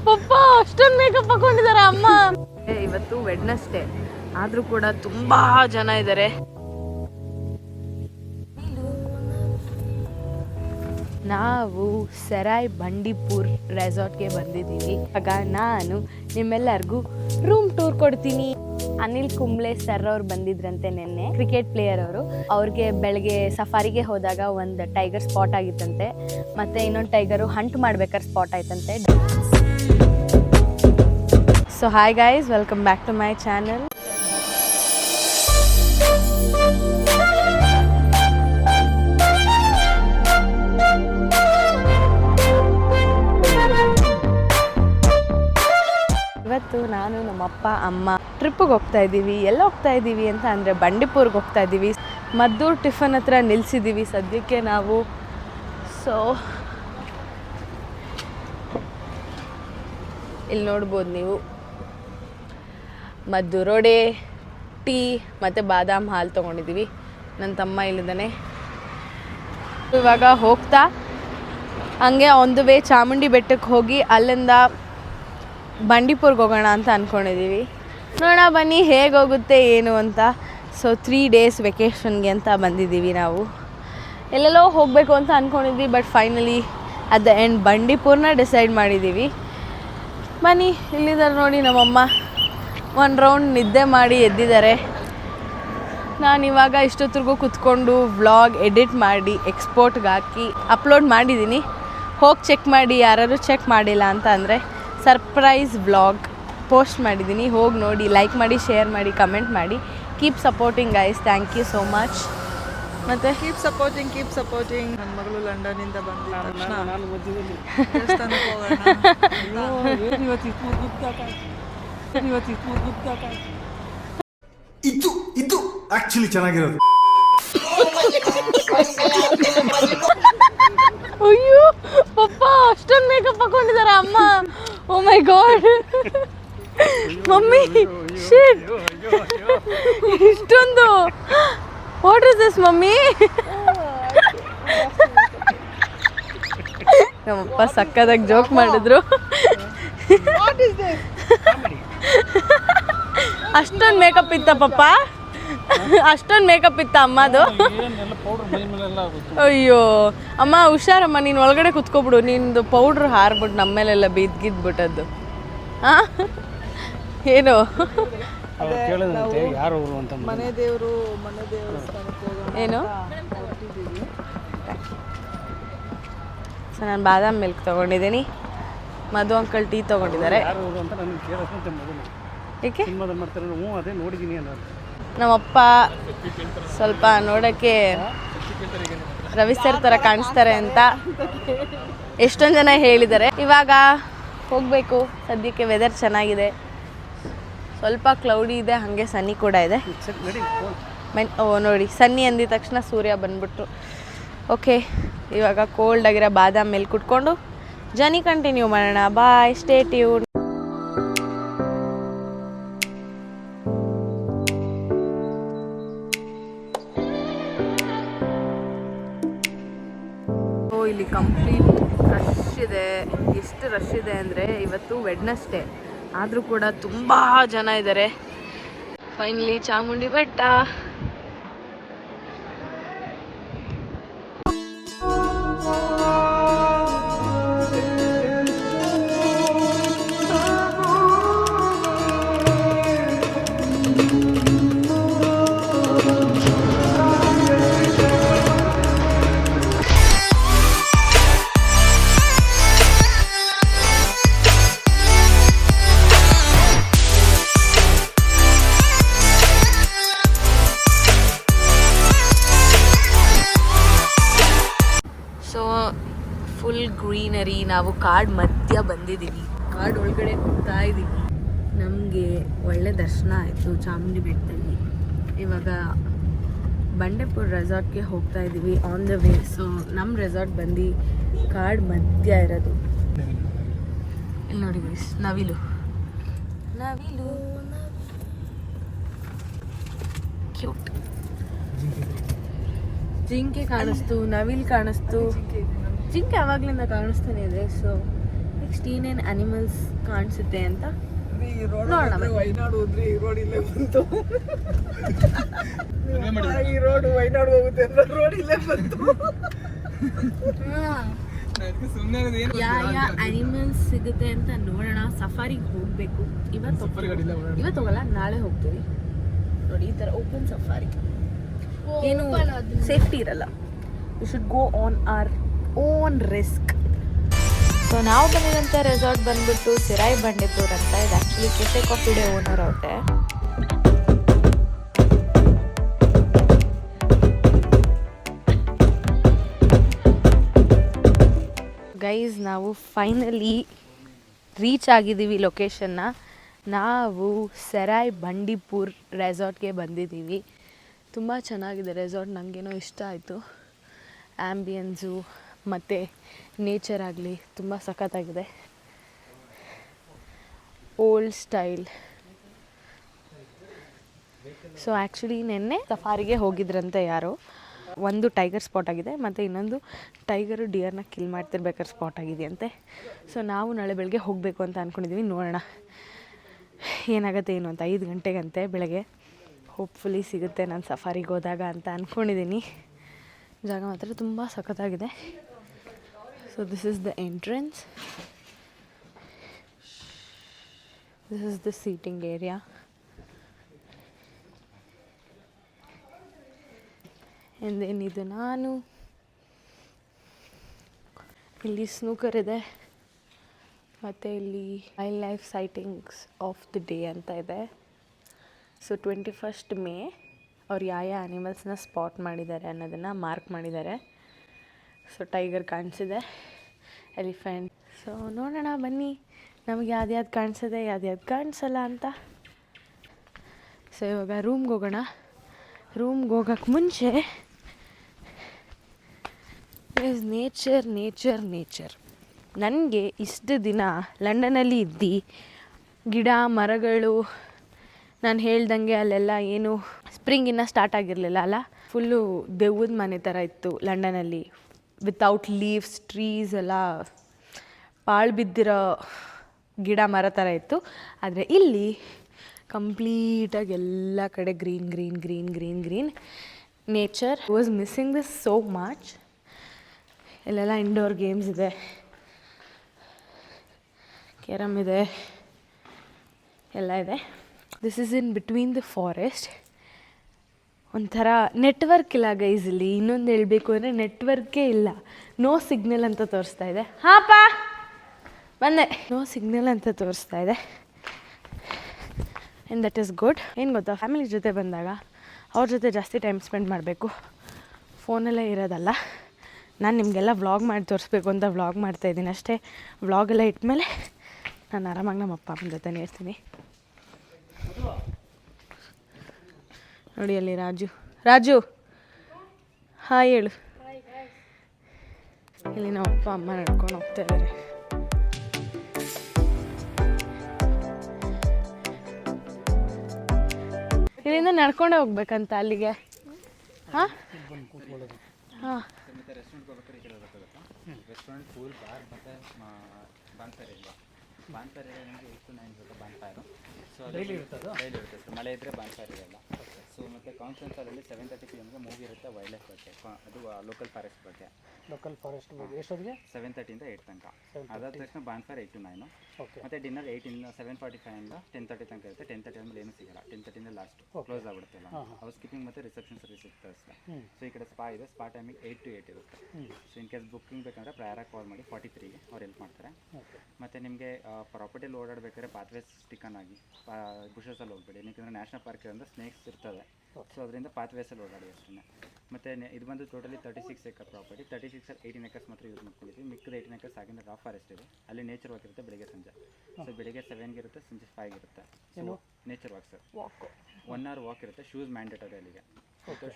ಪಪ್ಪ ಅಷ್ಟೊಂದು ಮೇಕಪ್ ಹಾಕೊಂಡಿದ್ದಾರೆ ಅಮ್ಮ. ಇವತ್ತು ವೆಡ್ನೆಸ್ಡೇ ಆದ್ರೂ ಕೂಡ ತುಂಬಾ ಜನ ಇದ್ದಾರೆ. ನಾವು ಸರಾಯ್ ಬಂಡೀಪುರ್ ರೆಸಾರ್ಟ್ಗೆ ಬಂದಿದ್ದೀವಿ. ಆಗ ನಾನು ನಿಮ್ಮೆಲ್ಲರಿಗೂ ರೂಮ್ ಟೂರ್ ಕೊಡ್ತೀನಿ. ಅನಿಲ್ ಕುಂಬ್ಳೆ ಸರ್ ಅವ್ರು ಬಂದಿದ್ರಂತೆ ನಿನ್ನೆ, ಕ್ರಿಕೆಟ್ ಪ್ಲೇಯರ್ ಅವರು. ಅವ್ರಿಗೆ ಬೆಳಗ್ಗೆ ಸಫಾರಿಗೆ ಹೋದಾಗ ಒಂದು ಟೈಗರ್ ಸ್ಪಾಟ್ ಆಗಿತ್ತಂತೆ, ಮತ್ತೆ ಇನ್ನೊಂದು ಟೈಗರು ಹಂಟ್ ಮಾಡ್ಬೇಕಾದ್ರೆ ಸ್ಪಾಟ್ ಆಯ್ತಂತೆ. So hi guys, welcome back to my channel. ಇವತ್ತು ನಾನು ನಮ್ಮಪ್ಪ ಅಮ್ಮ ಟ್ರಿಪ್ಪಿಗೆ ಹೋಗ್ತಾ ಇದ್ದೀವಿ. ಎಲ್ಲ ಹೋಗ್ತಾ ಇದ್ದೀವಿ ಅಂತ ಅಂದರೆ ಬಂಡೀಪುರ್ಗೆ ಹೋಗ್ತಾ ಇದ್ದೀವಿ. ಮದ್ದೂರು ಟಿಫನ್ ಹತ್ರ ನಿಲ್ಲಿಸಿದ್ದೀವಿ ಸದ್ಯಕ್ಕೆ ನಾವು. ಸೊ ಇಲ್ಲಿ ನೋಡ್ಬೋದು ನೀವು, ಮದ್ದೂರು ವಡೆ, ಟೀ ಮತ್ತು ಬಾದಾಮ್ ಹಾಲು ತೊಗೊಂಡಿದ್ದೀವಿ. ನನ್ನ ತಮ್ಮ ಇಲ್ಲಿದ್ದಾನೆ. ಇವಾಗ ಹೋಗ್ತಾ ಹಂಗೆ ಆನ್ ದ ವೇ ಚಾಮುಂಡಿ ಬೆಟ್ಟಕ್ಕೆ ಹೋಗಿ ಅಲ್ಲಿಂದ ಬಂಡೀಪುರ್ಗೆ ಹೋಗೋಣ ಅಂತ ಅಂದ್ಕೊಂಡಿದ್ದೀವಿ. ನೋಡೋಣ ಬನ್ನಿ ಹೇಗೆ ಹೋಗುತ್ತೆ ಏನು ಅಂತ. ಸೊ 3 days ವೆಕೇಷನ್ಗೆ ಅಂತ ಬಂದಿದ್ದೀವಿ ನಾವು. ಎಲ್ಲೆಲ್ಲೋ ಹೋಗಬೇಕು ಅಂತ ಅಂದ್ಕೊಂಡಿದ್ವಿ, but finally at the end ಬಂಡೀಪುರನ್ನ ಡಿಸೈಡ್ ಮಾಡಿದ್ದೀವಿ. ಬನ್ನಿ, ಇಲ್ಲಿದ್ದಾರೆ ನೋಡಿ ನಮ್ಮಮ್ಮ. 1 ರೌಂಡ್ ನಿದ್ದೆ ಮಾಡಿ ಎದ್ದಿದ್ದಾರೆ. ನಾನಿವಾಗ ಇಷ್ಟೊತ್ತಿಗೂ ಕುತ್ಕೊಂಡು ವ್ಲಾಗ್ ಎಡಿಟ್ ಮಾಡಿ ಎಕ್ಸ್ಪೋರ್ಟ್ಗೆ ಹಾಕಿ ಅಪ್ಲೋಡ್ ಮಾಡಿದ್ದೀನಿ. ಹೋಗಿ ಚೆಕ್ ಮಾಡಿ, ಯಾರಾದ್ರು ಚೆಕ್ ಮಾಡಿಲ್ಲ ಅಂತ ಅಂದರೆ ಸರ್ಪ್ರೈಸ್ ವ್ಲಾಗ್ ಪೋಸ್ಟ್ ಮಾಡಿದ್ದೀನಿ. ಹೋಗಿ ನೋಡಿ, ಲೈಕ್ ಮಾಡಿ, ಶೇರ್ ಮಾಡಿ, ಕಮೆಂಟ್ ಮಾಡಿ. Keep supporting guys, thank you so much. ಮತ್ತು ಕೀಪ್ ಸಪೋರ್ಟಿಂಗ್. ನನ್ನ ಮಗಳು ಲಂಡನ್ನಿಂದ ಬಂದು ಇದು ಆಕ್ಚುಲಿ ಚೆನ್ನಾಗಿರೋದು. ಅಯ್ಯೋ ಪಪ್ಪ ಅಷ್ಟೊಂದು ಮೇಕಪ್ ಹಾಕೊಂಡಿದ್ದಾರೆ ಅಮ್ಮ. ಓ ಮೈ ಗಾಡ್, ಮಮ್ಮಿ ಶಿಟ್, ಇಷ್ಟೊಂದು. What is this mummy? ನಮ್ಮಪ್ಪ ಸಕ್ಕದಾಗಿ ಜೋಕ್ ಮಾಡಿದ್ರು. ಅಷ್ಟೊಂದು ಮೇಕಪ್ ಇತ್ತ ಪಪ್ಪ? ಅಷ್ಟೊಂದು ಮೇಕಪ್ ಇತ್ತ ಅಮ್ಮದು? ಅಯ್ಯೋ ಅಮ್ಮ ಹುಷಾರಮ್ಮ, ನೀನು ಒಳಗಡೆ ಕುತ್ಕೊಬಿಡು. ನಿಂದು ಪೌಡ್ರ್ ಹಾರ್ಬಿಟ್ಟು ನಮ್ಮ ಮೇಲೆಲ್ಲ ಬಿದ್ದಿದ್ಬಿಟ್ಟದ್ದು. ಹಾಂ ಏನು ಮನೆ ದೇವರು ಏನು? ಸೊ ನಾನು ಬಾದಾಮ್ ಮಿಲ್ಕ್ ತೊಗೊಂಡಿದ್ದೀನಿ. ಮಧು ಅಂಕಲ್ ಟೀ ತೊಗೊಂಡಿದ್ದಾರೆ. ಏಕೆ? ನಮ್ಮಪ್ಪ ಸ್ವಲ್ಪ ನೋಡೋಕ್ಕೆ ರವಿ ಸರ್ ಥರ ಕಾಣಿಸ್ತಾರೆ ಅಂತ ಎಷ್ಟೊಂದು ಜನ ಹೇಳಿದ್ದಾರೆ. ಇವಾಗ ಹೋಗಬೇಕು. ಸದ್ಯಕ್ಕೆ ವೆದರ್ ಚೆನ್ನಾಗಿದೆ, ಸ್ವಲ್ಪ ಕ್ಲೌಡಿ ಇದೆ, ಹಾಗೆ ಸನ್ನಿ ಕೂಡ ಇದೆ. ನೋಡಿ, ಸನ್ನಿ ಅಂದಿದ ತಕ್ಷಣ ಸೂರ್ಯ ಬಂದ್ಬಿಟ್ರು. ಓಕೆ, ಇವಾಗ ಕೋಲ್ಡ್ ಆಗಿರೋ ಬಾದಾಮ್ ಮೇಲೆ ಕುಟ್ಕೊಂಡು ಜರ್ನಿ ಕಂಟಿನ್ಯೂ ಮಾಡೋಣ. ಬಾಯ್, ಸ್ಟೇ ಟ್ಯೂನ್. ಇಲ್ಲಿ ಕಂಪ್ಲೀಟ್ ರಶ್ ಇದೆ. ಎಷ್ಟು ರಶ್ ಇದೆ ಅಂದರೆ ಇವತ್ತು ವೆಡ್ನೆಸ್ಡೇ ಆದರೂ ಕೂಡ ತುಂಬ ಜನ ಇದ್ದಾರೆ. ಫೈನಲಿ ಚಾಮುಂಡಿ ಬೆಟ್ಟ. Full greenery. ನಾವು ಕಾಡ್ ಮಧ್ಯ ಬಂದಿದ್ದೀವಿ, ಕಾಡ್ ಒಳಗಡೆ ಹೋಗ್ತಾ ಇದ್ದೀವಿ. ನಮಗೆ ಒಳ್ಳೆ ದರ್ಶನ ಆಯಿತು ಚಾಮುಂಡಿ ಬೆಟ್ಟದಲ್ಲಿ. ಇವಾಗ ಬಂಡೀಪುರ್ ರೆಸಾರ್ಟ್ಗೆ ಹೋಗ್ತಾ ಇದ್ದೀವಿ ಆನ್ ದ ವೇ. ಸೊ ನಮ್ಮ ರೆಸಾರ್ಟ್ ಬಂದು ಕಾಡ್ ಮಧ್ಯ ಇರೋದು. ಇಲ್ಲಿ ನೋಡಿ ಗೈಸ್, ನವಿಲು ಕ್ಯೂಟ್. ಜಿಂಕೆ ಕಾಣಿಸ್ತು, ನವಿಲ್ ಕಾಣಿಸ್ತು. ಜಿಂಕೆ ಯಾವಾಗ್ಲಿಂದ ಕಾಣಿಸ್ತಾನೆ ಇದೆ. ಸೊ ನೆಕ್ಸ್ಟ್ ಏನೇನು ಅನಿಮಲ್ಸ್ ಕಾಣಿಸುತ್ತೆ ಅಂತ ನೋಡೋಣ ಬನ್ನಿ. ವೈನಾಡು ಹೋದ್ರೆ ಈ ರೋಡ್ ಇಲ್ಲೇ ಬಂತು. ಈ ರೋಡ್ ವೈನಾಡು ಹೋಗುತ್ತೆ ಅಂದ್ರೆ ರೋಡ್ ಇಲ್ಲೇ ಬಂತು. ಯಾವ ಅನಿಮಲ್ಸ್ ಸಿಗುತ್ತೆ ಅಂತ ನೋಡೋಣ. ಸಫಾರಿಗೆ ಹೋಗ್ಬೇಕು. ಇವತ್ತು ಹೋಗಲ್ಲ, ನಾಳೆ ಹೋಗ್ತೀವಿ. ನೋಡಿ ಈ ತರ ಓಪನ್ ಸಫಾರಿ, ಏನು ಸೇಫ್ಟಿ ಇರಲ್ಲ. You should go on our own risk. So ನಾವು ಬಂದಿದಂಥ ರೆಸಾರ್ಟ್ ಬಂದ್ಬಿಟ್ಟು ಸಿರಾಯಿ ಬಂಡೀಪುರ್ ಅಂತ. ಇದು actually cafe coffee day owner ಅವ್ರೆ. ಗೈಸ್, ನಾವು ಫೈನಲಿ ರೀಚ್ ಆಗಿದ್ದೀವಿ ಲೊಕೇಶನ್ನ. ನಾವು ಸೆರಾಯ್ ಬಂಡೀಪುರ್ ರೆಸಾರ್ಟ್ಗೆ ಬಂದಿದ್ದೀವಿ. ತುಂಬ ಚೆನ್ನಾಗಿದೆ ರೆಸಾರ್ಟ್, ನನಗೇನೋ ಇಷ್ಟ ಆಯಿತು. ಆ್ಯಂಬಿಯನ್ಸು ಮತ್ತು ನೇಚರ್ ಆಗಲಿ ತುಂಬ ಸಖತ್ತಾಗಿದೆ. Old style. ಸೊ ಆ್ಯಕ್ಚುಲಿ ನೆನ್ನೆ ಸಫಾರಿಗೆ ಹೋಗಿದ್ರಂತೆ ಯಾರೋ. ಒಂದು ಟೈಗರ್ ಸ್ಪಾಟ್ ಆಗಿದೆ ಮತ್ತು ಇನ್ನೊಂದು ಟೈಗರು ಡಿಯರ್ನ ಕಿಲ್ ಮಾಡ್ತಿರ್ಬೇಕಾದ್ರೆ ಸ್ಪಾಟ್ ಆಗಿದೆಯಂತೆ. ಸೊ ನಾವು ನಾಳೆ ಬೆಳಗ್ಗೆ ಹೋಗಬೇಕು ಅಂತ ಅಂದ್ಕೊಂಡಿದ್ದೀವಿ. ನೋಡೋಣ ಏನಾಗುತ್ತೆ ಏನು ಅಂತ. 5 ಗಂಟೆಗಂತೆ ಬೆಳಗ್ಗೆ. ಹೋಪ್ಫುಲಿ ಸಿಗುತ್ತೆ ನಾನು ಸಫಾರಿಗೆ ಹೋದಾಗ ಅಂತ ಅಂದ್ಕೊಂಡಿದ್ದೀನಿ. ಜಾಗ ಮಾತ್ರ ತುಂಬ ಸಖತ್ತಾಗಿದೆ. So this is the entrance. This is the seating area. ಎಂದೇನಿದು ನಾನು ಇಲ್ಲಿ ಸ್ನೂಕರ್ ಇದೆ ಮತ್ತು ಇಲ್ಲಿ wildlife sightings of the day ಅಂತ ಇದೆ. ಸೊ 21 ಮೇ ಅವ್ರು ಯಾವ ಆ್ಯನಿಮಲ್ಸ್ನ ಸ್ಪಾಟ್ ಮಾಡಿದ್ದಾರೆ ಅನ್ನೋದನ್ನು ಮಾರ್ಕ್ ಮಾಡಿದ್ದಾರೆ. ಸೊ ಟೈಗರ್ ಕಾಣಿಸಿದೆ, ಎಲಿಫೆಂಟ್. ಸೊ ನೋಡೋಣ ಬನ್ನಿ ನಮಗೆ ಯಾವ್ದು ಕಾಣಿಸಿದೆ ಯಾವ್ದು ಕಾಣಿಸಲ್ಲ ಅಂತ. ಸೊ ಇವಾಗ ರೂಮ್ಗೆ ಹೋಗೋಣ. ರೂಮ್ಗೆ ಹೋಗೋಕ್ಕೆ ಮುಂಚೆ ಇಸ್ ನೇಚರ್. ನನಗೆ ಇಷ್ಟು ದಿನ ಲಂಡನಲ್ಲಿ ಇದ್ದು ಗಿಡ ಮರಗಳು, ನಾನು ಹೇಳ್ದಂಗೆ ಅಲ್ಲೆಲ್ಲ ಏನು ಸ್ಪ್ರಿಂಗ್ ಇನ್ನೂ ಸ್ಟಾರ್ಟ್ ಆಗಿರಲಿಲ್ಲ ಅಲ್ಲ, ಫುಲ್ಲು ದೆವ್ವದ ಮನೆ ಥರ ಇತ್ತು ಲಂಡನಲ್ಲಿ. ವಿತೌಟ್ ಲೀವ್ಸ್, ಟ್ರೀಸ್ ಎಲ್ಲ ಪಾಳು ಬಿದ್ದಿರೋ ಗಿಡ ಮರ ಥರ ಇತ್ತು. ಆದರೆ ಇಲ್ಲಿ ಕಂಪ್ಲೀಟಾಗಿ ಎಲ್ಲ ಕಡೆ green nature. Was missing this so much. ಇಲ್ಲೆಲ್ಲ ಇಂಡೋರ್ ಗೇಮ್ಸ್ ಇದೆ, ಕ್ಯಾರಮ್ ಇದೆ, ಎಲ್ಲ ಇದೆ. This is in between the forest. ಒಂಥರ ನೆಟ್ವರ್ಕ್ ಇಲ್ಲ ಗೈಸ್ ಇಲ್ಲಿ. ಇನ್ನೊಂದು ಹೇಳಬೇಕು ಅಂದರೆ ನೆಟ್ವರ್ಕೇ ಇಲ್ಲ. ನೋ ಸಿಗ್ನಲ್ ಅಂತ ತೋರಿಸ್ತಾ ಇದೆ. ಹಾಂಪ್ಪ ಬಂದೆ. ನೋ ಸಿಗ್ನಲ್ ಅಂತ ತೋರಿಸ್ತಾ ಇದೆ. And that is good. ಏನು ಗೊತ್ತಾ, ಫ್ಯಾಮಿಲಿ ಜೊತೆ ಬಂದಾಗ ಅವ್ರ ಜೊತೆ ಜಾಸ್ತಿ ಟೈಮ್ ಸ್ಪೆಂಡ್ ಮಾಡಬೇಕು, ಫೋನಲ್ಲೇ ಇರೋದಲ್ಲ. ನಾನು ನಿಮಗೆಲ್ಲ ವ್ಲಾಗ್ ಮಾಡಿ ತೋರಿಸ್ಬೇಕು ಅಂತ ವ್ಲಾಗ್ ಮಾಡ್ತಾಯಿದ್ದೀನಿ ಅಷ್ಟೇ. ವ್ಲಾಗೆಲ್ಲ ಇಟ್ಮೇಲೆ ನಾನು ಆರಾಮಾಗಿ ನಮ್ಮ ಅಪ್ಪ ಅಮ್ಮನ ಜೊತೆನೇ ಇರ್ತೀನಿ. ನೋಡಿ ಅಲ್ಲಿ ರಾಜು ಹಾಯ್ ಹೇಳು. ಇಲ್ಲಿ ನಮ್ಮ ಅಪ್ಪ ಅಮ್ಮ ನಡ್ಕೊಂಡು ಹೋಗ್ತಾ ಇದ್ದಾರೆ. ಇಲ್ಲಿಂದ ನಡ್ಕೊಂಡೇ ಹೋಗ್ಬೇಕಂತ ಅಲ್ಲಿಗೆ. ಹಾಂ ಹಾಂ ರೆಸ್ಟೋರೆಂಟ್, ಪೂಲ್, ಬಾರ್ ಮತ್ತು ಬಾನ್ಫೈರ್ ಇಲ್ವಾ? ಬಾನ್ಫೈರ್ ಇದೆ ನಿಮಗೆ 8 to 9 ಇರುತ್ತೆ ಬಾನ್ಫೈರು. ಸೊ ಡೈಲಿ ಇರುತ್ತೆ ಸರ್. ಮಳೆ ಇದ್ದರೆ ಬಾನ್ಫೈರ್ ಇರಲ್ಲ. ಸೊ ಮತ್ತು ಕಾನ್ಫರೆನ್ಸ್ ಹಾಲಲ್ಲಿ 7:30 PM ಮೂವಿ ಇರುತ್ತೆ, ವೈಲ್ಡ್ ಲೈಫ್ ಬಗ್ಗೆ, ಅದು ಲೋಕಲ್ ಫಾರೆಸ್ಟ್ ಬಗ್ಗೆ. ಎಷ್ಟೊತ್ತಿಗೆ? 7:30 8 ತನಕ. ಅದಾದ ತಕ್ಷಣ ಬಾನ್ಫೈರ್ 8 to 9. ಮತ್ತು ಡಿನ್ನರ್ 7:45 10:30 ತನಕ ಇರುತ್ತೆ. 10:30 ಆದಮೇಲೆ ಏನೂ ಸಿಗಲ್ಲ. 10:30 ಲಾಸ್ಟ್ ಕ್ಲೋಸ್ ಆಗ್ಬಿಡುತ್ತೆ ಎಲ್ಲ. ಹೌಸ್ ಕೀಪಿಂಗ್ ಮತ್ತು ರಿಸೆಪ್ಷನ್ ಸರ್ವಿಸ್ ಇರುತ್ತೆ ಅಷ್ಟೇ. ಸೊ ಈ ಕಡೆ ಸ್ಪಾ ಇದೆ. ಸ್ಪಾ ಟೈಮಿಂಗ್ 8 to 8 ಇರುತ್ತೆ. ಸೊ ಇನ್ ಕೇಸ್ ಬುಕ್ಕಿಂಗ್ ಬೇಕಂದರೆ ಪ್ರಯಾರಾಗಿ ಕಾಲ್ ಮಾಡಿ 43ಗೆ ಅವ್ರು ಹೆಲ್ಪ್ ಮಾಡ್ತಾರೆ. ಮತ್ತು ನಿಮಗೆ ಪ್ರಾಪರ್ಟಿಯಲ್ಲಿ ಓಡಾಡಬೇಕಾದ್ರೆ ಪಾತ್ವೇಸ್ ಸ್ಟಿಕನ್ ಆಗಿ ಬುಷಸಲ್ಲಿ ಹೋಗ್ಬೇಡಿ. ಏಕೆಂದರೆ ನ್ಯಾಷನಲ್ ಪಾರ್ಕ್ ಇರೋದ್ರಿಂದ ಸ್ನೇಕ್ಸ್ ಇರ್ತವೆ. ಸೊ ಅದರಿಂದ ಪಾತ್ವೇಸಲ್ಲಿ ಓಡಾಡಿ ಅಷ್ಟೇ. ಮತ್ತು ಇದು ಬಂದು ಟೋಟಲಿ 36 acre ಪ್ರಾಪರ್ಟಿ. 36 18 acres ಮಾತ್ರ ಯೂಸ್ ಮಾಡ್ಕೊಂಡಿದ್ವಿ. ಮಿಕ್ಕಿದ 18 acres ಆಗಿನ ರಾ ಫಾರೆಸ್ಟ್ ಇದೆ. ಅಲ್ಲಿ ನೇಚರ್ ವಾಕ್ ಇರುತ್ತೆ ಬೆಳಿಗ್ಗೆ ಸಂಜೆ. ಸೊ ಬೆಳಿಗ್ಗೆ 7ಗೆ ಇರುತ್ತೆ, ಸಂಜೆ 5ಗೆ ಇರುತ್ತೆ. So nature walk sir. 1 hour walk ಇರುತ್ತೆ. ಶೂಸ್ ಮ್ಯಾಂಡೇಟರಿ ಅಲ್ಲಿಗೆ.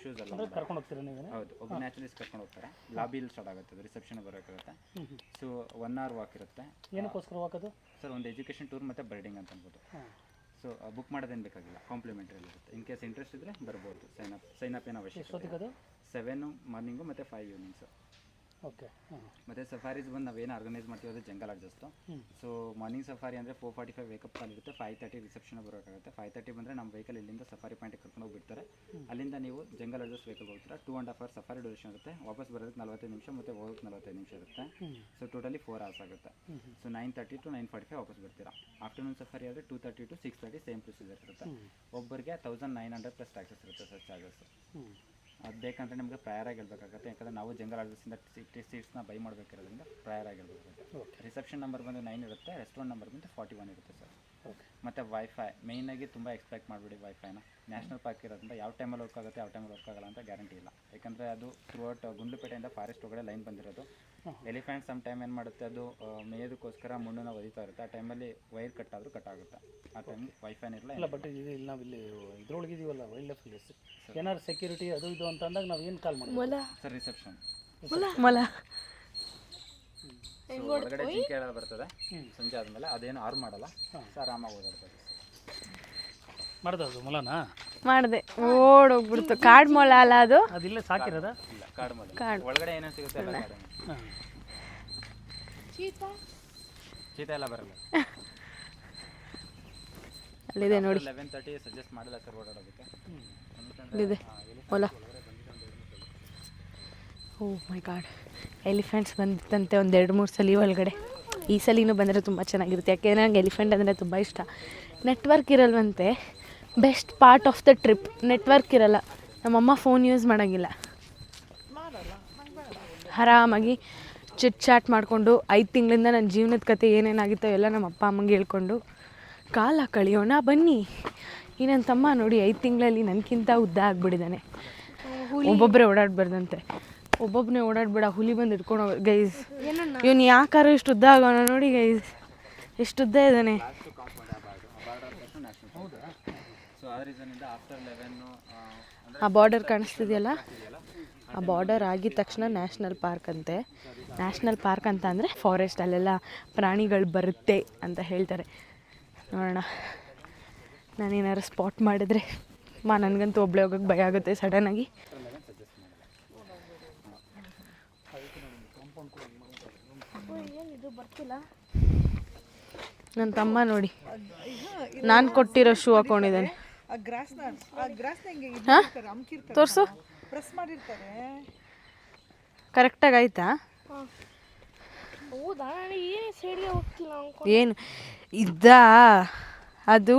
ಶೂಸ್ ಎಲ್ಲ ಕರ್ಕೊಂಡು ಹೋಗ್ತೀರಾ ನೀವು? ಹೌದು, ಒಬ್ಬ ನ್ಯಾಚುರಲಿಸ್ಟ್ ಕರ್ಕೊಂಡು ಹೋಗ್ತಾರೆ. ಲಾಬಿಯಲ್ಲಿ ಸ್ಟಾರ್ಟ್ ಆಗುತ್ತೆ, ಅದು ರಿಸೆಪ್ಷನ್ ಬರೋಕ್ಕಿರುತ್ತೆ. ಸೊ 1 hour ವಾಕ್ ಇರುತ್ತೆ. ಏನಕ್ಕೋಸ್ಕರ ವಾಕ್ ಅದು ಸರ್? ಒಂದು ಎಜುಕೇಷನ್ ಟೂರ್ ಮತ್ತು ಬರ್ಡಿಂಗ್ ಅಂತ ಅನ್ಬೋದು. ಸೊ ಬುಕ್ ಮಾಡೋದೇನು ಬೇಕಾಗಿಲ್ಲ, ಕಾಂಪ್ಲಿಮೆಂಟ್ರಿ ಇರುತ್ತೆ. ಇನ್ ಕೇಸ್ ಇಂಟ್ರೆಸ್ಟ್ ಇದ್ದರೆ ಬರ್ಬೋದು. ಸೈನ್ ಅಪ್ ಏನು ಅವಶ್ಯಕ. 7 ಮಾರ್ನಿಂಗು ಮತ್ತು 5 ಈವ್ನಿಂಗ್ಸು. ಓಕೆ ಹಾಂ ಮತ್ತು ಸಫಾರೀಸ್ ಬಂದು ನಾವೇನು ಆರ್ಗನೈಸ್ ಮಾಡ್ತೀವಿ ಅದು ಜಂಗಲ್ ಅಡ್ಜಸ್ಟು. ಸೊ ಮಾರ್ನಿಂಗ್ ಸಫಾರಿ ಅಂದರೆ 4:45 ವೇಕಪ್ ಕಾಲ್ ಇರುತ್ತೆ, 5:30 ರಿಸೆಪ್ಷನ್ ಬರೋಕ್ಕಾಗುತ್ತೆ. 5:30 ಬಂದರೆ ನಮ್ಮ ವೆಹಿಕಲ್ ಇಲ್ಲಿಂದ ಸಫಾರಿ ಪಾಯಿಂಟಿಗೆ ಕರ್ಕೊಂಡು ಹೋಗ್ಬಿಡ್ತಾರೆ. ಅಲ್ಲಿಂದ ನೀವು ಜಂಗಲ್ ಅಡ್ಜಸ್ಟ್ ವೆಹಿಕಲ್ ಹೋಗ್ತೀರಾ. 2.5 hours ಸಫಾರಿ ಡ್ಯೂರೇಷನ್ ಇರುತ್ತೆ. ವಾಪಸ್ ಬರೋದಕ್ಕೆ 45 ನಿಮಿಷ ಮತ್ತು ಹೋಗೋಕ್ಕೆ 45 ನಿಮಿಷ ಇರುತ್ತೆ. ಸೊ ಟೋಟಲಿ 4 hours ಆಗುತ್ತೆ. ಸೊ 9:30 to 9:45 ವಾಪಸ್ ಬರ್ತೀರಾ. ಆಫ್ಟರ್ನೂನ್ ಸಫಾರಿ ಆದರೆ 2:30 to 6:30 ಸೇಮ್ ಪ್ರೊಸೀಜರ್ ಇರುತ್ತೆ. ಒಬ್ಬರಿಗೆ 1900 ಪ್ಲಸ್ ಟ್ಯಾಕ್ಸಸ್ ಇರುತ್ತೆ ಸರ್ ಚಾರ್ಜಸ್. ಅದು ಬೇಕಂದರೆ ನಿಮಗೆ ಪ್ರಯರ್ ಆಗಿ ಹೇಳ್ಬೇಕಾಗುತ್ತೆ, ಯಾಕಂದರೆ ನಾವು ಜಂಗಲ್ ಆರ್ಡರ್ಸಿಂದ ಸೀಟ್ಸ್ನ ಬೈ ಮಾಡಬೇಕಿರೋದ್ರಿಂದ ಪ್ರಯರ್ ಆಗಿ ಹೇಳ್ಬೇಕಾಗುತ್ತೆ. ರಿಸೆಪ್ಷನ್ ನಂಬರ್ ಬಂದು 9 ಇರುತ್ತೆ, ರೆಸ್ಟೋರೆಂಟ್ ನಂಬರ್ ಬಂದು 41 ಇರುತ್ತೆ ಸರ್. ಮತ್ತು ವೈಫೈ ಮೇಯ್ನಾಗಿ ತುಂಬ ಎಕ್ಸ್ಪೆಕ್ಟ್ ಮಾಡಿಬಿಡಿ. ವೈಫೈನ ನ್ಯಾಷನಲ್ ಪಾರ್ಕ್ ಇರೋದ್ರಿಂದ ಯಾವ ಟೈಮಲ್ಲಿ ವರ್ಕ್ ಆಗುತ್ತೆ ಯಾವ ಟೈಮಲ್ಲಿ ವರ್ಕ್ ಆಗಲ್ಲ ಅಂತ ಗ್ಯಾರಂಟಿ ಇಲ್ಲ. ಯಾಕಂದರೆ ಅದು ಥ್ರೂಔಟ್ ಗುಂಡ್ಲುಪೇಟೆಯಿಂದ ಫಾರೆಸ್ಟ್ ಒಳಗಡೆ ಲೈನ್ ಬಂದಿರೋದು. ಎಲಿಫೆಂಟ್ ಸಮ್ ಟೈಮ್ ಏನು ಮಾಡುತ್ತೆ, ಅದು ಮೇಯೋದಕ್ಕೋಸ್ಕರ ಮಣ್ಣನ್ನು ಒದಿತಾ ಇರುತ್ತೆ. ಆ ಟೈಮಲ್ಲಿ ವೈರ್ ಕಟ್ ಆದರೂ ಕಟ್ ಆಗುತ್ತೆ. ಆ ಟೈಮ್ ವೈಫೈನ ಇಲ್ಲ. ಬಟ್ ಇಲ್ಲಿ ನಾವಿಲ್ಲಿ ಇದ್ರೊಳಗೆ ಇದೀವಲ್ಲ ವೈಲ್ಡ್ ಲೈಫ್ ಪ್ಲೇಸ್, ಏನಾದ್ರು ಸೆಕ್ಯೂರಿಟಿ ಅದು ಇದು ಅಂತ ಅಂದಾಗ ನಾವು ಏನು ಕಾಲ್ ಮಾಡ್ತೀವಿ ಸರ್? ರಿಸೆಪ್ಷನ್ ಮೊಲ ಒಳಗಡೆ ಜಿಂಕೆ ಎಲ್ಲ ಬರ್ತದೆ ಸಂಜೆ ಆದಮೇಲೆ, ಅದೇನು ಆರು ಮಾಡಲ್ಲ ಸರ್, ಆರಾಮಾಗಿ ಓದಾಡ್ತಾರೆ. ಮಾಡ್ದದು ಮೊಲನಾ ಮಾಡಿದೆ, ಓಡೋಗ್ಬಿಡ್ತು. ಕಾಡು ಮೊಲ ಅಲ್ಲ ಅದು, ಅದಿಲ್ಲ ಸಾಕಿರೋದ? ಇಲ್ಲ, ಕಾಡು ಮೊಲ ಒಳಗಡೆ ಏನೇನು ಸಿಗುತ್ತೆ ಎಲ್ಲ ಕಾಡು. ಹಾಂ. ಚೀತಾ ಎಲ್ಲ ಬರಲ್ಲ. ಅಲ್ಲಿದೆ ನೋಡಿ, 11:30 ಸಜೆಸ್ಟ್ ಮಾಡಿಲ್ಲ ಸರ್ ಓಡಾಡೋದಕ್ಕೆ. ಇದೆ ಮೊಲ. ಓ ಮೈ ಗಾಡ್, ಎಲಿಫೆಂಟ್ಸ್ ಬಂದಿತ್ತಂತೆ ಒಂದು 2-3 ಸಲ ಒಳಗಡೆ. ಈ ಸಲಿನೂ ಬಂದರೆ ತುಂಬ ಚೆನ್ನಾಗಿರುತ್ತೆ, ಯಾಕೆಂದರೆ ನಂಗೆ ಎಲಿಫೆಂಟ್ ಅಂದರೆ ತುಂಬ ಇಷ್ಟ. ನೆಟ್ವರ್ಕ್ ಇರಲ್ವಂತೆ, best part of the trip. Network ಇರಲ್ಲ, ನಮ್ಮಮ್ಮ ಫೋನ್ ಯೂಸ್ ಮಾಡೋಂಗಿಲ್ಲ. ಆರಾಮಾಗಿ ಚಿಟ್ ಚಾಟ್ ಮಾಡಿಕೊಂಡು 5 ತಿಂಗಳಿಂದ ನನ್ನ ಜೀವನದ ಕತೆ ಏನೇನಾಗಿತ್ತೋ ಎಲ್ಲ ನಮ್ಮ ಅಪ್ಪ ಅಮ್ಮಂಗೆ ಹೇಳ್ಕೊಂಡು ಕಾಲ ಕಳಿಯೋಣ ಬನ್ನಿ. ಈ ನನ್ನ ತಮ್ಮ ನೋಡಿ 5 ತಿಂಗಳಲ್ಲಿ ನನಗಿಂತ ಉದ್ದ ಆಗಿಬಿಟ್ಟಿದ್ದಾನೆ. ಒಬ್ಬೊಬ್ಬರೇ ಓಡಾಡಬಾರ್ದಂತೆ, ಒಬ್ಬೊಬ್ಬನೇ ಓಡಾಡ್ಬೇಡ, ಹುಲಿ ಬಂದು ಹಿಡ್ಕೊಂಡು ಹೋಗೋ ಗೈಸ್. ಇವನು ಯಾಕಾರು ಇಷ್ಟು ಉದ್ದ ಆಗೋಣ ನೋಡಿ ಗೈಸ್, ಎಷ್ಟು ಉದ್ದ ಇದ್ದಾನೆ. ಆ ಬಾರ್ಡರ್ ಕಾಣಿಸ್ತಿದೆಯಲ್ಲ, ಆ ಬಾರ್ಡರ್ ಆಗಿದ ತಕ್ಷಣ ನ್ಯಾಷನಲ್ ಪಾರ್ಕ್ ಅಂತೆ. ನ್ಯಾಷನಲ್ ಪಾರ್ಕ್ ಅಂತ ಅಂದರೆ ಫಾರೆಸ್ಟ್, ಅಲ್ಲೆಲ್ಲ ಪ್ರಾಣಿಗಳು ಬರುತ್ತೆ ಅಂತ ಹೇಳ್ತಾರೆ. ನೋಡೋಣ, ನಾನೇನಾರು ಸ್ಪಾಟ್ ಮಾಡಿದ್ರೆ ನನಗಂತೂ ಒಬ್ಬಳೇ ಹೋಗೋಕ್ಕೆ ಭಯ ಆಗುತ್ತೆ ಸಡನ್ನಾಗಿ. ನನ್ನ ತಮ್ಮ ನೋಡಿ ನಾನು ಕೊಟ್ಟಿರೋ ಶೂ ಹಾಕೊಂಡಿದ್ದಾನೆ. ತೋರಿಸು, ಕರೆಕ್ಟಾಗಿ ಆಯ್ತಾ? ಏನು ಇದ್ದ ಅದು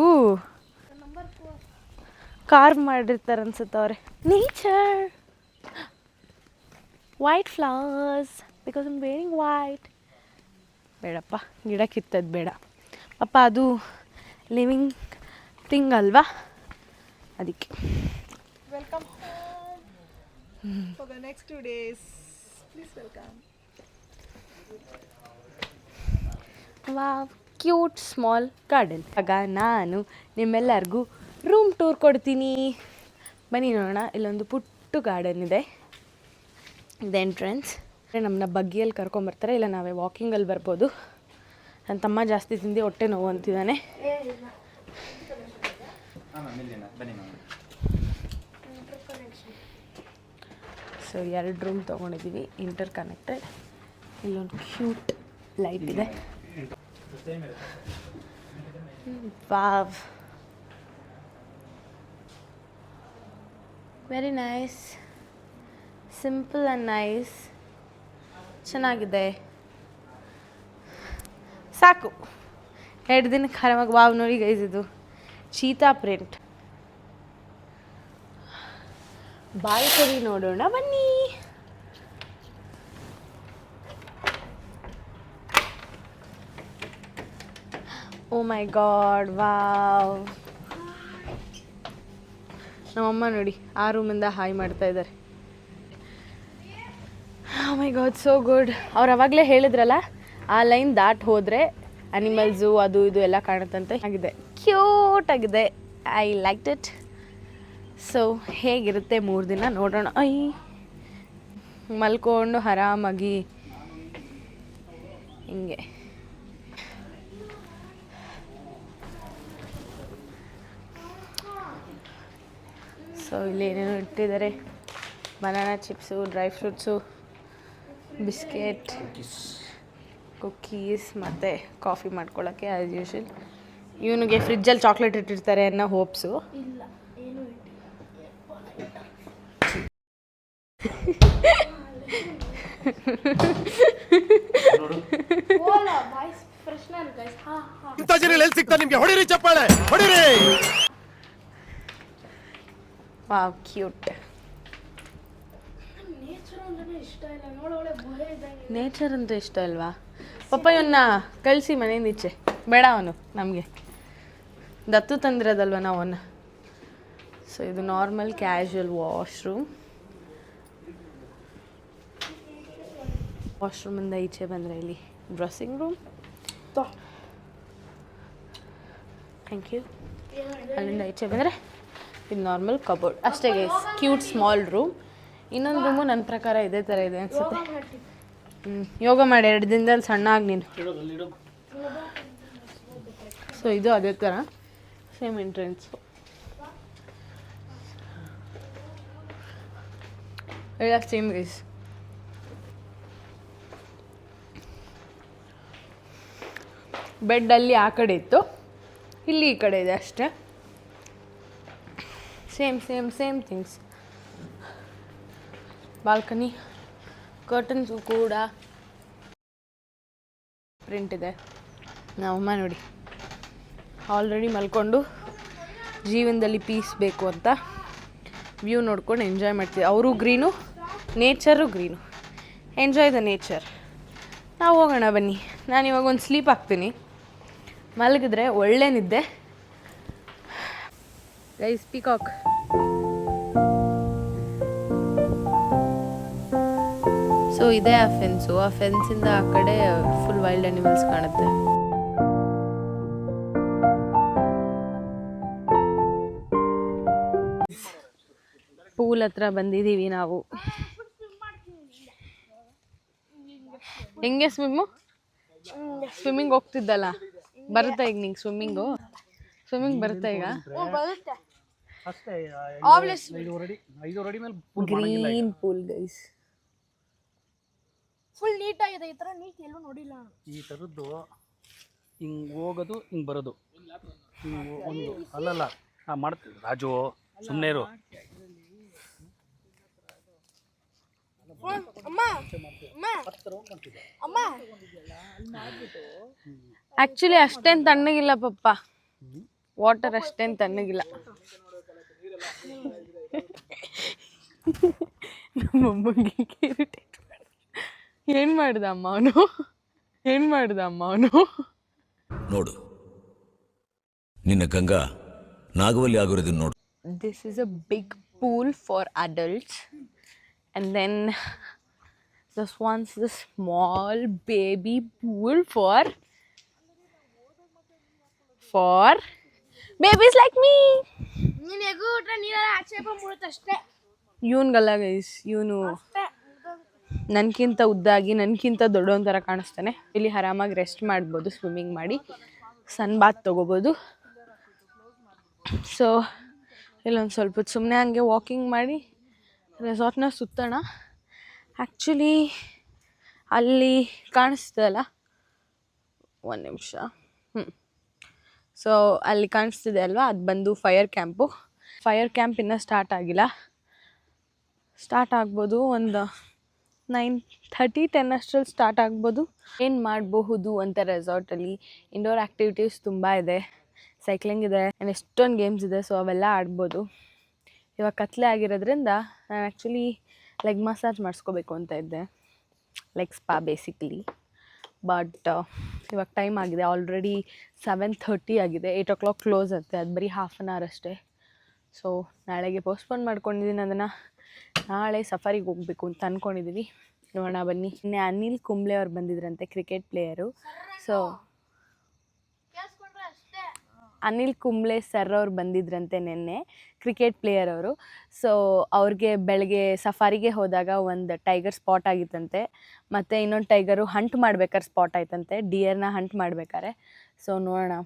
ಕಾರ್ವ್ ಮಾಡಿರ್ತಾರೆ ಅನ್ಸುತ್ತೆ ಅವ್ರೆ. Nature, white flowers because I'm varying white. ಬೇಡಪ್ಪ, ಗಿಡ ಕಿತ್ತದ್ದು ಬೇಡ ಅಪ್ಪ, ಅದು ಲಿವಿಂಗ್ ಥಿಂಗ್ ಅಲ್ವಾ, ಅದಕ್ಕೆ. Welcome for the next 2 days. Please welcome. Wow, cute small garden. ಆಗ ನಾನು ನಿಮ್ಮೆಲ್ಲರಿಗೂ ರೂಮ್ ಟೂರ್ ಕೊಡ್ತೀನಿ, ಬನ್ನಿ ನೋಡೋಣ. ಇಲ್ಲೊಂದು ಪುಟ್ಟು ಗಾರ್ಡನ್ ಇದೆ, ಇದು ಎಂಟ್ರೆನ್ಸ್. ನಮ್ಮನ್ನ ಬಗ್ಗಿಯಲ್ಲಿ ಕರ್ಕೊಂಬರ್ತಾರೆ, ಇಲ್ಲ ನಾವೇ ವಾಕಿಂಗಲ್ಲಿ ಬರ್ಬೋದು. ನನ್ನ ತಮ್ಮ ಜಾಸ್ತಿ ತಿಂದು ಹೊಟ್ಟೆ ನೋವು ಅಂತಿದ್ದಾನೆ. ಸೊ 2 ರೂಮ್ ತೊಗೊಂಡಿದ್ದೀವಿ, ಇಂಟರ್ ಕನೆಕ್ಟೆಡ್. ಇಲ್ಲೊಂದು ಕ್ಯೂಟ್ ಲೈಟ್ ಇದೆ. Wow, very nice, simple and nice, ಚೆನ್ನಾಗಿದೆ. ಸಾಕು, 2 ದಿನಕ್ಕೆ ಆರಾಮಾಗಿ. ವಾವ್ ನೋಡಿ ಗೈಸ್, ಇದು ಚೀತಾ ಪ್ರಿಂಟ್. ಬಾಲ್ಕನಿ ನೋಡೋಣ ಬನ್ನಿ. ಓ ಮೈ ಗಾಡ್, ವಾವ್. ನಮ್ಮಮ್ಮ ನೋಡಿ ಆ ರೂಮಿಂದ ಹಾಯ್ ಮಾಡ್ತಾ ಇದ್ದಾರೆ. ಓ ಮೈ ಗಾಡ್, ಸೋ ಗುಡ್. ಅವ್ರು ಅವಾಗಲೇ ಹೇಳಿದ್ರಲ್ಲ, ಆ ಲೈನ್ ದಾಟ್ ಹೋದರೆ ಅನಿಮಲ್ಸು ಅದು ಇದು ಎಲ್ಲ ಕಾಣುತ್ತಂತೆ. ಆಗಿದೆ, ಕ್ಯೂಟ್ ಆಗಿದೆ, ಐ ಲೈಕ್ ಇಟ್. ಸೊ ಹೇಗಿರುತ್ತೆ 3 ದಿನ ನೋಡೋಣ. ಮಲ್ಕೊಂಡು ಆರಾಮಾಗಿ ಹಿಂಗೆ. ಸೊ ಇಲ್ಲಿ ಏನೇನೋ ಇಟ್ಟಿದ್ದಾರೆ, banana chips, dry fruits, biscuit, cookies ಮತ್ತು ಕಾಫಿ ಮಾಡ್ಕೊಳ್ಳೋಕ್ಕೆ ಆ್ಯಸ್ ಯೂಶುವಲ್. ಇವನಿಗೆ ಫ್ರಿಜ್ಜಲ್ಲಿ ಚಾಕ್ಲೇಟ್ ಇಟ್ಟಿರ್ತಾರೆ ಅನ್ನೋ ಹೋಪ್ಸು. Wow, cute. ನೇಚರ್ ಅಂತೂ ಇಷ್ಟ ಅಲ್ವಾ ಪಪ್ಪ? ಇವನ್ನ ಕಳಿಸಿ ಮನೆಯಿಂದ ಈಚೆ, ಬೇಡ ಅವನು ನಮಗೆ, ದತ್ತು ತಂದಿರೋದಲ್ವ ನಾವು ಅವನ್ನ. ಸೊ ಇದು ನಾರ್ಮಲ್ ಕ್ಯಾಶುವಲ್ ವಾಶ್ರೂಮಿಂದ ಈಚೆ ಬಂದರೆ ಇಲ್ಲಿ ಡ್ರೆಸ್ಸಿಂಗ್ ರೂಮ್. Thank you. ಅಲ್ಲಿಂದ ಈಚೆ ಬಂದರೆ ಇದು ನಾರ್ಮಲ್ ಕಬೋರ್ಡ್ ಅಷ್ಟೇ ಗೈಸ್. Cute small room. ಇನ್ನೊಂದು ರೂಮು ನನ್ನ ಪ್ರಕಾರ ಇದೇ ಥರ ಇದೆ ಅನಿಸುತ್ತೆ. ಯೋಗ ಮಾಡಿ 2 ದಿನದಲ್ಲಿ ಸಣ್ಣ ಆಗಿ ನೀನು. ಸೊ ಇದು ಅದೇ ಥರ ಸೇಮ್ ಎಂಟ್ರೆನ್ಸು. ಎಲ್ಲ ಸೇಮ್ ಗೈಸ್. ಬೆಡ್ ಅಲ್ಲಿ ಆ ಕಡೆ ಇತ್ತು, ಇಲ್ಲಿ ಈ ಕಡೆ ಇದೆ ಅಷ್ಟೇ. Same things. ಬಾಲ್ಕನಿ ಕರ್ಟನ್ಸು ಕೂಡ ಪ್ರಿಂಟ್ ಇದೆ. ನಮ್ಮಮ್ಮ ನೋಡಿ ಆಲ್ರೆಡಿ ಮಲ್ಕೊಂಡು ಜೀವನದಲ್ಲಿ ಪೀಸ್ ಬೇಕು ಅಂತ ವ್ಯೂ ನೋಡ್ಕೊಂಡು ಎಂಜಾಯ್ ಮಾಡ್ತೀವಿ. ಅವರು green, nature green. Enjoy the nature. ನಾವು ಹೋಗೋಣ ಬನ್ನಿ. ನಾನು ಇವಾಗ ಒಂದು ಸ್ಲೀಪ್ ಹಾಕ್ತೀನಿ, ಮಲಗಿದ್ರೆ ಒಳ್ಳೆ ನಿದ್ದೆ. Guys, peacock. ಸೊ ಇದೇ ಆ ಫೆನ್ಸು. ಆ ಫೆನ್ಸಿಂದ ಆ ಕಡೆ ಫುಲ್ ವೈಲ್ಡ್ ಅನಿಮಲ್ಸ್ ಕಾಣುತ್ತೆ. ಪೂಲ್ ಹತ್ರ ಬಂದಿದ್ದೀವಿ ನಾವು. ಹೆಂಗೆ ಸ್ವಿಮ್ಮಿಂಗ್ ಹೋಗ್ತಿದ್ದಲ್ಲ, ಬರುತ್ತಾ ಈಗ ನಿಂಗೆ ಸ್ವಿಮ್ಮಿಂಗ್ ಬರುತ್ತಾ ಈಗ? ಅಷ್ಟೇ 5 ಅಡಿ ಮೇಲೆ green pool guys. Full neat ಆಗಿದೆ. ಈ ತರ ನೀಟ್ ಎಲ್ಲೂ ನೋಡಿಲ್ಲ ನಾನು. ಈ ಥರದ್ದು ಹಿಂಗೆ ಹೋಗೋದು, ಹಿಂಗೆ ಬರೋದು. ಒಂದು ಅಲ್ಲಲ್ಲ ಮಾಡ್ತೀವಿ ರಾಜು, ಸುಮ್ಮನೆ ಇರು. ಆ್ಯಕ್ಚುಲಿ ಅಷ್ಟೇನು ತಣ್ಣಗಿಲ್ಲ ಪಪ್ಪ, ವಾಟರ್ ಅಷ್ಟೇನು ತಣ್ಣಗಿಲ್ಲ. ನಮ್ಮಮ್ಮಂಗೆ ಇರಿಟೇಟ್ ಮಾಡ್ದ. ಏನು ಮಾಡ್ದ ಅಮ್ಮ ಅವನು? ನೋಡು, ನಿನ್ನ ಗಂಗಾ ನಾಗವಲ್ಲಿ ಆಗಿರೋದನ್ನ ನೋಡು. This is a big pool for adults, and then this one's the small baby pool for babies like me. ನೀನು ಎಗುಟ್ರೆ ನೀರೆಲ್ಲ ಆಚೆ ಬಂದ್ಬಿಡುತ್ತೆ ಅಷ್ಟೇ. ಇವನ್ಗಲ್ಲ ಗೈಸ್, ಇವನು ನನಗಿಂತ ಉದ್ದಾಗಿ ನನಗಿಂತ ದೊಡ್ಡವನ ಥರ ಕಾಣಿಸ್ತಾನೆ. ಇಲ್ಲಿ ಆರಾಮಾಗಿ ರೆಸ್ಟ್ ಮಾಡ್ಬೋದು, ಸ್ವಿಮ್ಮಿಂಗ್ ಮಾಡಿ ಸನ್ ಬಾತ್ ತೊಗೋಬೋದು. ಸೊ ಇಲ್ಲೊಂದು ಸ್ವಲ್ಪ ಹೊತ್ತು ಸುಮ್ಮನೆ ಹಂಗೆ ವಾಕಿಂಗ್ ಮಾಡಿ ರೆಸಾರ್ಟ್ನ ಸುತ್ತೋಣ. ಆ್ಯಕ್ಚುಲಿ ಅಲ್ಲಿ ಕಾಣಿಸ್ತದಲ್ಲ, ಒಂದು ನಿಮಿಷ. ಸೊ ಅಲ್ಲಿ ಕಾಣಿಸ್ತಿದೆ ಅಲ್ವಾ, ಅದು ಬಂದು ಫೈರ್ ಕ್ಯಾಂಪು. ಫೈರ್ ಕ್ಯಾಂಪ್ ಇನ್ನೂ ಸ್ಟಾರ್ಟ್ ಆಗಿಲ್ಲ. ಸ್ಟಾರ್ಟ್ ಆಗ್ಬೋದು ಒಂದು 9:30 10 ಅಷ್ಟರಲ್ಲಿ ಸ್ಟಾರ್ಟ್ ಆಗ್ಬೋದು. ಏನು ಮಾಡಬಹುದು ಅಂತ ರೆಸಾರ್ಟಲ್ಲಿ ಇಂಡೋರ್ ಆ್ಯಕ್ಟಿವಿಟೀಸ್ ತುಂಬ ಇದೆ. ಸೈಕ್ಲಿಂಗ್ ಇದೆ, ಎಷ್ಟೊಂದು ಗೇಮ್ಸ್ ಇದೆ. ಸೊ ಅವೆಲ್ಲ ಆಡ್ಬೋದು. ಇವಾಗ ಕತ್ಲೆ ಆಗಿರೋದ್ರಿಂದ ನಾನು ಆ್ಯಕ್ಚುಲಿ ಲೆಗ್ ಮಸಾಜ್ ಮಾಡಿಸ್ಕೋಬೇಕು ಅಂತ ಇದ್ದೆ, ಲೆಗ್ ಸ್ಪಾ ಬೇಸಿಕ್ಲಿ. ಬಟ್ ಇವಾಗ ಟೈಮ್ ಆಗಿದೆ, ಆಲ್ರೆಡಿ 7:30 ಆಗಿದೆ. 8 o'clock ಕ್ಲೋಸ್ ಆಗುತ್ತೆ. ಅದು ಬರೀ ಹಾಫ್ ಆನ್ ಅವರ್ ಅಷ್ಟೇ. ಸೊ ನಾಳೆಗೆ ಪೋಸ್ಟ್ಪೋನ್ ಮಾಡ್ಕೊಂಡಿದ್ದೀನಿ ಅದನ್ನು. ನಾಳೆ ಸಫಾರಿಗೆ ಹೋಗಬೇಕು ಅಂತ ಅಂದ್ಕೊಂಡಿದ್ದೀವಿ. ನೋಡೋಣ ಬನ್ನಿ. ನಿನ್ನೆ ಅನಿಲ್ ಕುಂಬ್ಳೆ ಅವ್ರು ಬಂದಿದ್ರಂತೆ, cricket player. So Anil Kumble sir ಅವ್ರು ಬಂದಿದ್ರಂತೆ ನಿನ್ನೆ, ಕ್ರಿಕೆಟ್ ಪ್ಲೇಯರ್ ಅವರು. ಸೊ ಅವ್ರಿಗೆ ಬೆಳಗ್ಗೆ ಸಫಾರಿಗೆ ಹೋದಾಗ ಒಂದು ಟೈಗರ್ ಸ್ಪಾಟ್ ಆಗಿತ್ತಂತೆ, ಮತ್ತು ಇನ್ನೊಂದು ಟೈಗರು ಹಂಟ್ ಮಾಡ್ಬೇಕಾದ್ರೆ ಸ್ಪಾಟ್ ಆಯ್ತಂತೆ, ಡಿಯರ್ನ ಹಂಟ್ ಮಾಡ್ಬೇಕಾರೆ. ಸೊ ನೋಡೋಣ,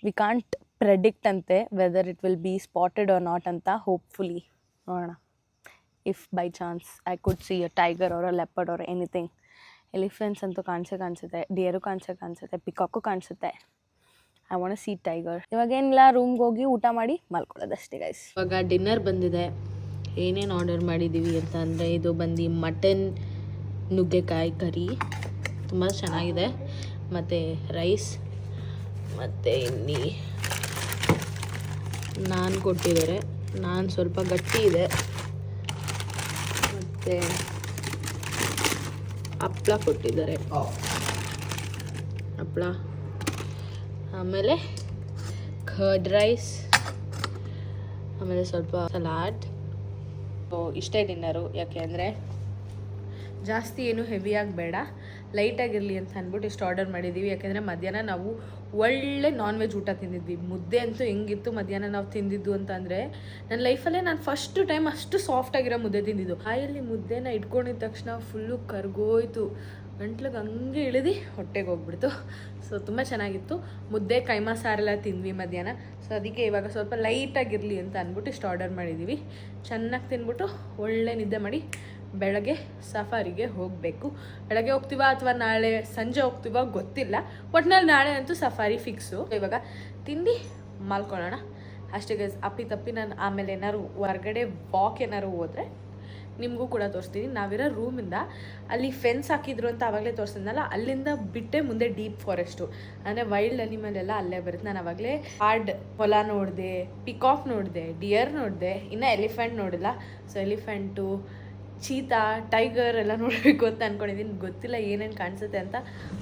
ವಿ ಕಾಂಟ್ ಪ್ರೆಡಿಕ್ಟ್ ಅಂತೆ whether it will be spotted or not ಅಂತ. ಹೋಪ್ಫುಲಿ ನೋಡೋಣ. If by chance I could see a tiger or a leopard or anything. Elephants ಅಂತೂ ಕಾಣಿಸುತ್ತೆ, ಡಿಯರು ಕಾಣಿಸುತ್ತೆ, ಪಿಕಾಕು ಕಾಣಿಸುತ್ತೆ. I want to see tiger. ಇವಾಗೇನಿಲ್ಲ, ರೂಮ್ಗೆ ಹೋಗಿ ಊಟ ಮಾಡಿ ಮಲ್ಕೊಳ್ಳೋದಷ್ಟೇ ಗೈಸ್. ಇವಾಗ ಡಿನ್ನರ್ ಬಂದಿದೆ. ಏನೇನು ಆರ್ಡರ್ ಮಾಡಿದ್ದೀವಿ ಅಂತ ಅಂದರೆ, ಇದು ಬಂದು ಮಟನ್ ನುಗ್ಗೆಕಾಯಿ ಕರಿ ತುಂಬ ಚೆನ್ನಾಗಿದೆ, ಮತ್ತು ರೈಸ್, ಮತ್ತು ಇಲ್ಲಿ ನಾನ್ ಕೊಟ್ಟಿದ್ದಾರೆ. ನಾನ್ ಸ್ವಲ್ಪ ಗಟ್ಟಿ ಇದೆ, ಮತ್ತು ಹಪ್ಪಳ ಕೊಟ್ಟಿದ್ದಾರೆ, ಹಪ್ಪಳ, ಆಮೇಲೆ ಕರ್ಡ್ ರೈಸ್, ಆಮೇಲೆ ಸ್ವಲ್ಪ ಸಲಾಡ್. ಇಷ್ಟೇ ಡಿನ್ನರು. ಯಾಕೆ ಅಂದರೆ ಜಾಸ್ತಿ ಏನು ಹೆವಿಯಾಗಿ ಬೇಡ, ಲೈಟಾಗಿರಲಿ ಅಂತ ಅಂದ್ಬಿಟ್ಟು ಇಷ್ಟು ಆರ್ಡರ್ ಮಾಡಿದ್ದೀವಿ. ಯಾಕೆಂದರೆ ಮಧ್ಯಾಹ್ನ ನಾವು ಒಳ್ಳೆ ನಾನ್ ವೆಜ್ ಊಟ ತಿಂದಿದ್ವಿ. ಮುದ್ದೆ ಅಂತೂ ಹೆಂಗಿತ್ತು ಮಧ್ಯಾಹ್ನ ನಾವು ತಿಂದಿದ್ದು ಅಂತಂದರೆ, ನನ್ನ ಲೈಫಲ್ಲೇ ನಾನು ಫಸ್ಟ್ ಟೈಮ್ ಅಷ್ಟು ಸಾಫ್ಟಾಗಿರೋ ಮುದ್ದೆ ತಿಂದಿದ್ದು. ಬಾಯಲ್ಲಿ ಮುದ್ದೆನ ಇಟ್ಕೊಂಡಿದ್ದ ತಕ್ಷಣ ಫುಲ್ಲು ಕರ್ಗೋಯ್ತು, ಗಂಟ್ಲಿಗೆ ಹಂಗೆ ಇಳಿದು ಹೊಟ್ಟೆಗೆ ಹೋಗ್ಬಿಡ್ತು. ಸೊ ತುಂಬ ಚೆನ್ನಾಗಿತ್ತು. ಮುದ್ದೆ ಕೈಮಾ ಸಾರೆಲ್ಲ ತಿಂದ್ವಿ ಮಧ್ಯಾಹ್ನ. ಸೊ ಅದಕ್ಕೆ ಇವಾಗ ಸ್ವಲ್ಪ ಲೈಟಾಗಿರಲಿ ಅಂತ ಅಂದ್ಬಿಟ್ಟು ಇಷ್ಟು ಆರ್ಡರ್ ಮಾಡಿದ್ದೀವಿ. ಚೆನ್ನಾಗಿ ತಿಂದ್ಬಿಟ್ಟು ಒಳ್ಳೆ ನಿದ್ದೆ ಮಾಡಿ ಬೆಳಗ್ಗೆ ಸಫಾರಿಗೆ ಹೋಗಬೇಕು. ಬೆಳಗ್ಗೆ ಹೋಗ್ತೀವ ಅಥವಾ ನಾಳೆ ಸಂಜೆ ಹೋಗ್ತೀವ ಗೊತ್ತಿಲ್ಲ, ಒಟ್ನಲ್ಲಿ ನಾಳೆ ಅಂತೂ ಸಫಾರಿ ಫಿಕ್ಸು. ಇವಾಗ ತಿಂದು ಮಲ್ಕೊಳ್ಳೋಣ ಅಷ್ಟೇ ಗೈಸ್. ಅಪ್ಪಿ ನಾನು ಆಮೇಲೆ ಏನಾದ್ರು ಹೊರಗಡೆ ವಾಕ್ ಏನಾದ್ರು ಹೋದರೆ ನಿಮಗೂ ಕೂಡ ತೋರಿಸ್ತೀನಿ. ನಾವಿರೋ ರೂಮಿಂದ ಅಲ್ಲಿ ಫೆನ್ಸ್ ಹಾಕಿದ್ರು ಅಂತ ಆವಾಗಲೇ ತೋರಿಸಿದ್ನಲ್ಲ, ಅಲ್ಲಿಂದ ಬಿಟ್ಟೆ ಮುಂದೆ ಡೀಪ್ ಫಾರೆಸ್ಟು, ಅಂದರೆ ವೈಲ್ಡ್ ಅನಿಮಲ್ ಎಲ್ಲ ಅಲ್ಲೇ ಬರುತ್ತೆ. ನಾನು ಆವಾಗಲೇ ಹಾರ್ಡ್ ಹೊಲ ನೋಡಿದೆ, ಪಿಕಾಕ್ ನೋಡಿದೆ, ಡಿಯರ್ ನೋಡಿದೆ, ಇನ್ನು ಎಲಿಫೆಂಟ್ ನೋಡಿಲ್ಲ. ಸೊ ಎಲಿಫೆಂಟು, ಚೀತಾ, ಟೈಗರ್ ಎಲ್ಲ ನೋಡಬೇಕು ಅಂತ ಅಂದ್ಕೊಂಡಿದ್ದೀನಿ. ಗೊತ್ತಿಲ್ಲ ಏನೇನು ಕಾಣಿಸುತ್ತೆ ಅಂತ.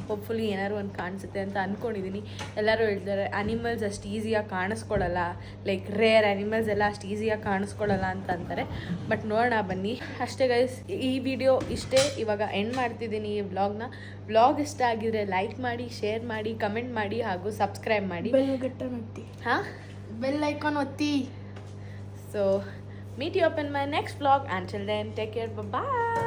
ಹೋಪ್ಫುಲಿ ಏನಾದ್ರು ಒಂದು ಕಾಣಿಸುತ್ತೆ ಅಂತ ಅಂದ್ಕೊಂಡಿದ್ದೀನಿ. ಎಲ್ಲರೂ ಹೇಳ್ತಾರೆ ಅನಿಮಲ್ಸ್ ಅಷ್ಟು ಈಸಿಯಾಗಿ ಕಾಣಿಸ್ಕೊಳ್ಳಲ್ಲ, ಲೈಕ್ ರೇರ್ ಅನಿಮಲ್ಸ್ ಎಲ್ಲ ಅಷ್ಟು ಈಸಿಯಾಗಿ ಕಾಣಿಸ್ಕೊಳ್ಳಲ್ಲ ಅಂತ ಅಂತಾರೆ. ಬಟ್ ನೋಡೋಣ ಬನ್ನಿ. ಅಷ್ಟೇ ಗೈಸ್, ಈ ವಿಡಿಯೋ ಇಷ್ಟೇ. ಇವಾಗ ಎಂಡ್ ಮಾಡ್ತಿದ್ದೀನಿ ಈ ವ್ಲಾಗ್ನ. ವ್ಲಾಗ್ ಇಷ್ಟ ಆಗಿದ್ರೆ ಲೈಕ್ ಮಾಡಿ, ಶೇರ್ ಮಾಡಿ, ಕಮೆಂಟ್ ಮಾಡಿ ಹಾಗೂ ಸಬ್ಸ್ಕ್ರೈಬ್ ಮಾಡಿ. ಹಾಂ, ಬೆಲ್ ಐಕಾನ್ ಒತ್ತಿ. So meet you up in my next vlog. Until then, take care. Bye bye.